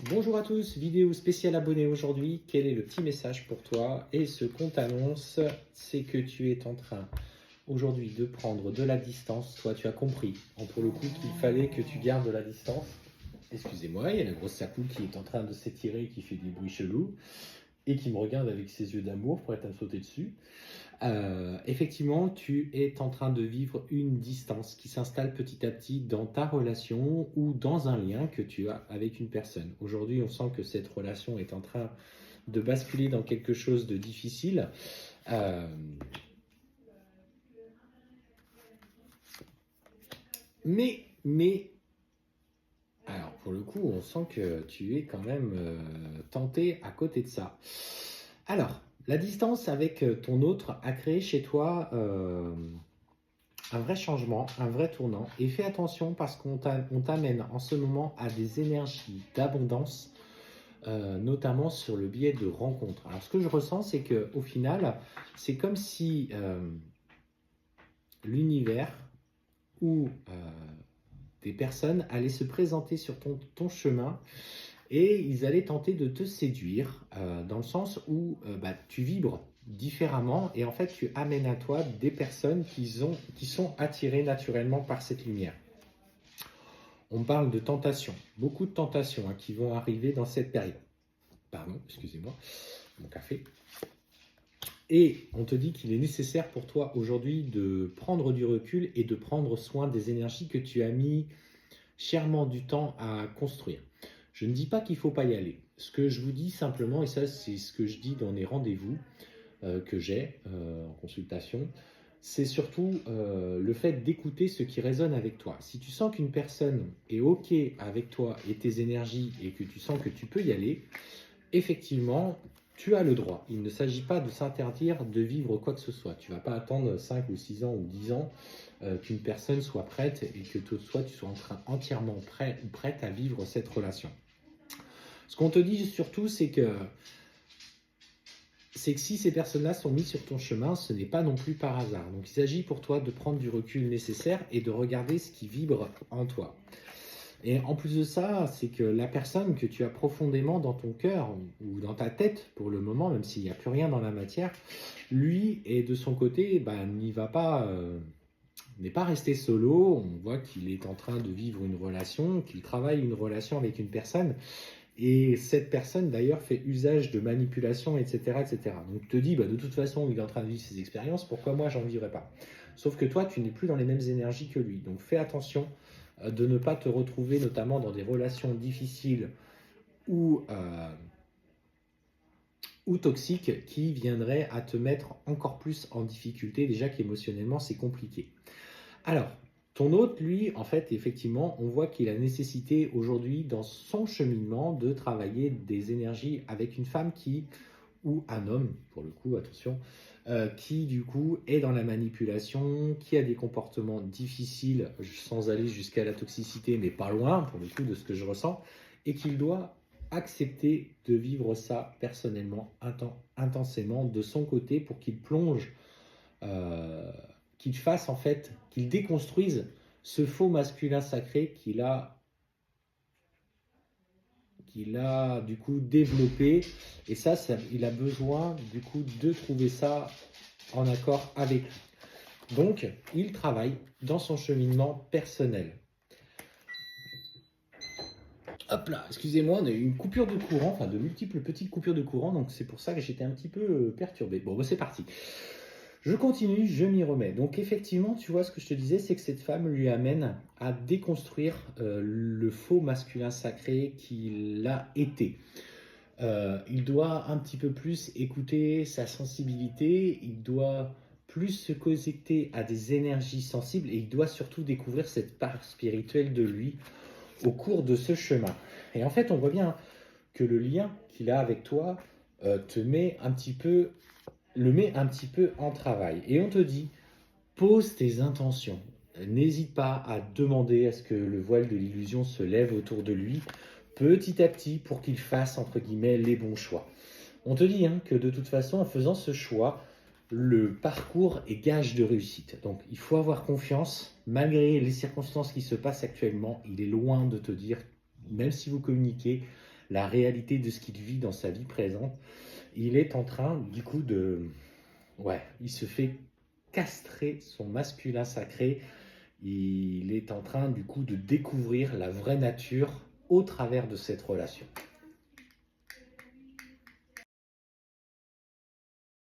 Bonjour à tous, vidéo spéciale abonné aujourd'hui. Quel est le petit message pour toi? Et ce qu'on t'annonce, c'est que tu es en train aujourd'hui de prendre de la distance. Toi, tu as compris, pour le coup, qu'il fallait que tu gardes de la distance. Excusez-moi, il y a la grosse Sapou qui est en train de s'étirer, qui fait des bruits chelous et qui me regarde avec ses yeux d'amour pour être à me sauter dessus. Effectivement, tu es en train de vivre une distance qui s'installe petit à petit dans ta relation ou dans un lien que tu as avec une personne. Aujourd'hui, on sent que cette relation est en train de basculer dans quelque chose de difficile. Euh, mais, alors pour le coup, on sent que tu es quand même tenté à côté de ça. Alors, la distance avec ton autre a créé chez toi un vrai changement, un vrai tournant. Et fais attention parce qu'on t'amène en ce moment à des énergies d'abondance, notamment sur le biais de rencontres. Alors ce que je ressens, c'est qu'au final, c'est comme si l'univers ou des personnes allaient se présenter sur ton chemin et ils allaient tenter de te séduire dans le sens où tu vibres différemment et en fait tu amènes à toi des personnes qui sont attirées naturellement par cette lumière. On parle de tentation, beaucoup de tentations qui vont arriver dans cette période. Pardon, excusez-moi, mon café. Et on te dit qu'il est nécessaire pour toi aujourd'hui de prendre du recul et de prendre soin des énergies que tu as mis chèrement du temps à construire. Je ne dis pas qu'il ne faut pas y aller. Ce que je vous dis simplement, et ça c'est ce que je dis dans les rendez-vous que j'ai en consultation, c'est surtout le fait d'écouter ce qui résonne avec toi. Si tu sens qu'une personne est OK avec toi et tes énergies et que tu sens que tu peux y aller, effectivement, tu as le droit. Il ne s'agit pas de s'interdire de vivre quoi que ce soit. Tu ne vas pas attendre 5 ou 6 ans ou 10 ans qu'une personne soit prête et que toi, tu sois entièrement prêt ou prête à vivre cette relation. Ce qu'on te dit surtout, c'est que si ces personnes-là sont mises sur ton chemin, ce n'est pas non plus par hasard. Donc il s'agit pour toi de prendre du recul nécessaire et de regarder ce qui vibre en toi. Et en plus de ça, c'est que la personne que tu as profondément dans ton cœur ou dans ta tête pour le moment, même s'il n'y a plus rien dans la matière, lui et de son côté, n'y va pas, n'est pas resté solo. On voit qu'il est en train de vivre une relation, qu'il travaille une relation avec une personne. Et cette personne d'ailleurs fait usage de manipulation, etc. etc. Donc te dis, de toute façon, il est en train de vivre ses expériences, pourquoi moi j'en vivrais pas? Sauf que toi, tu n'es plus dans les mêmes énergies que lui. Donc fais attention de ne pas te retrouver notamment dans des relations difficiles ou toxiques qui viendraient à te mettre encore plus en difficulté, déjà qu'émotionnellement c'est compliqué. Alors, ton hôte, lui, en fait, effectivement, on voit qu'il a nécessité aujourd'hui dans son cheminement de travailler des énergies avec une femme ou un homme, pour le coup, attention, qui du coup est dans la manipulation, qui a des comportements difficiles, sans aller jusqu'à la toxicité, mais pas loin, pour le coup, de ce que je ressens, et qu'il doit accepter de vivre ça personnellement, intensément, de son côté, pour qu'il plonge, qu'il fasse en fait, qu'il déconstruise ce faux masculin sacré qu'il a du coup développé. Et ça, il a besoin du coup de trouver ça en accord avec lui. Donc, il travaille dans son cheminement personnel. Hop là, excusez-moi, on a eu une coupure de courant, enfin de multiples petites coupures de courant, donc c'est pour ça que j'étais un petit peu perturbé. Bon, c'est parti. Je continue, je m'y remets. Donc effectivement, tu vois, ce que je te disais, c'est que cette femme lui amène à déconstruire le faux masculin sacré qu'il a été. Il doit un petit peu plus écouter sa sensibilité, il doit plus se connecter à des énergies sensibles et il doit surtout découvrir cette part spirituelle de lui au cours de ce chemin. Et en fait, on voit bien que le lien qu'il a avec toi le met un petit peu en travail. Et on te dit, pose tes intentions. N'hésite pas à demander à ce que le voile de l'illusion se lève autour de lui, petit à petit, pour qu'il fasse, entre guillemets, les bons choix. On te dit que de toute façon, en faisant ce choix, le parcours est gage de réussite. Donc, il faut avoir confiance. Malgré les circonstances qui se passent actuellement, il est loin de te dire, même si vous communiquez, la réalité de ce qu'il vit dans sa vie présente. Il est en train, du coup, ouais, il se fait castrer son masculin sacré. Il est en train, du coup, de découvrir la vraie nature au travers de cette relation.